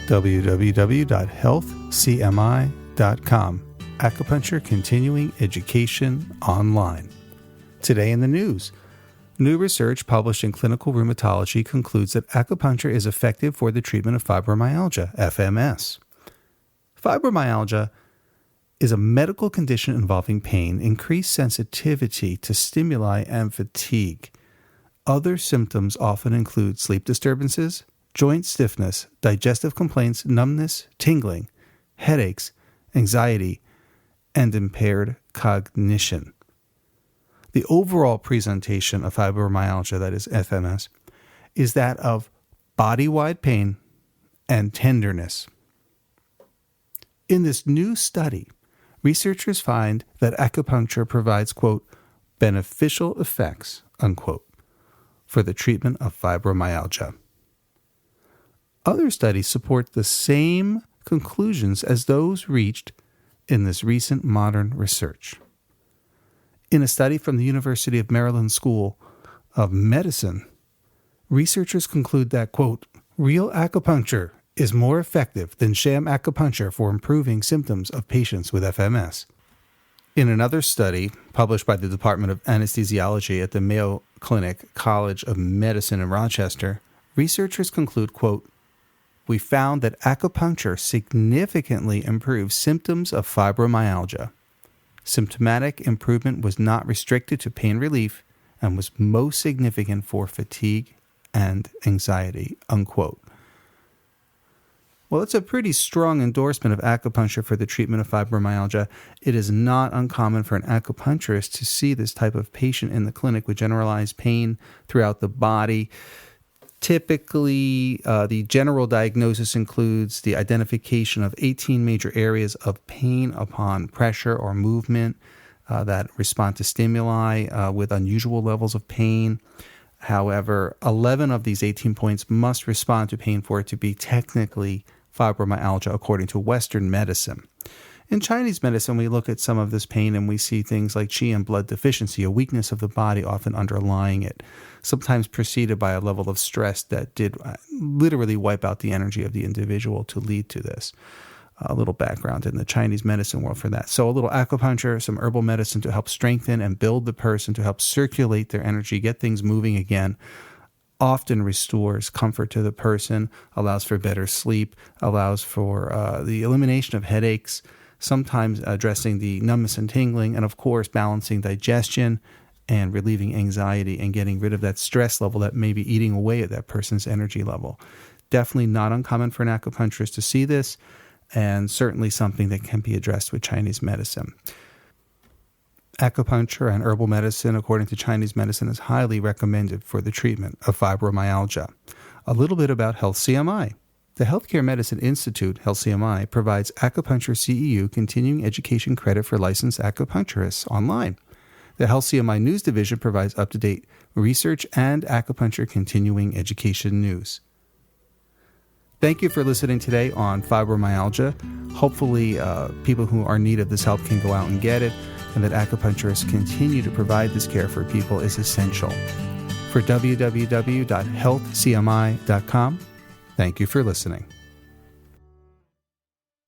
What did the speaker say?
www.healthcmi.com. Acupuncture Continuing Education Online. Today in the news, new research published in Clinical Rheumatology concludes that acupuncture is effective for the treatment of fibromyalgia, FMS. Fibromyalgia is a medical condition involving pain, increased sensitivity to stimuli, and fatigue. Other symptoms often include sleep disturbances, joint stiffness, digestive complaints, numbness, tingling, headaches, anxiety, and impaired cognition. The overall presentation of fibromyalgia, that is FMS, is that of body-wide pain and tenderness. In this new study, researchers find that acupuncture provides, quote, beneficial effects, unquote, for the treatment of fibromyalgia. Other studies support the same conclusions as those reached in this recent modern research. In a study from the University of Maryland School of Medicine, researchers conclude that, quote, real acupuncture is more effective than sham acupuncture for improving symptoms of patients with FMS. In another study published by the Department of Anesthesiology at the Mayo Clinic College of Medicine in Rochester, researchers conclude, quote, we found that acupuncture significantly improves symptoms of fibromyalgia. Symptomatic improvement was not restricted to pain relief and was most significant for fatigue and anxiety, unquote. Well, it's a pretty strong endorsement of acupuncture for the treatment of fibromyalgia. It is not uncommon for an acupuncturist to see this type of patient in the clinic with generalized pain throughout the body. Typically, the general diagnosis includes the identification of 18 major areas of pain upon pressure or movement that respond to stimuli with unusual levels of pain. However, 11 of these 18 points must respond to pain for it to be technically fibromyalgia, according to Western medicine. In Chinese medicine, we look at some of this pain and we see things like qi and blood deficiency, a weakness of the body often underlying it, sometimes preceded by a level of stress that did literally wipe out the energy of the individual to lead to this. A little background in the Chinese medicine world for that. So a little acupuncture, some herbal medicine to help strengthen and build the person, to help circulate their energy, get things moving again, often restores comfort to the person, allows for better sleep, allows for the elimination of headaches, sometimes addressing the numbness and tingling, and of course balancing digestion and relieving anxiety and getting rid of that stress level that may be eating away at that person's energy level. Definitely not uncommon for an acupuncturist to see this, and certainly something that can be addressed with Chinese medicine. Acupuncture and herbal medicine, according to Chinese medicine, is highly recommended for the treatment of fibromyalgia. A little bit about Health CMI. The Healthcare Medicine Institute, Health CMI, provides acupuncture CEU continuing education credit for licensed acupuncturists online. The Health CMI News Division provides up-to-date research and acupuncture continuing education news. Thank you for listening today on fibromyalgia. Hopefully, people who are in need of this help can go out and get it, and that acupuncturists continue to provide this care for people is essential. For www.healthcmi.com, thank you for listening.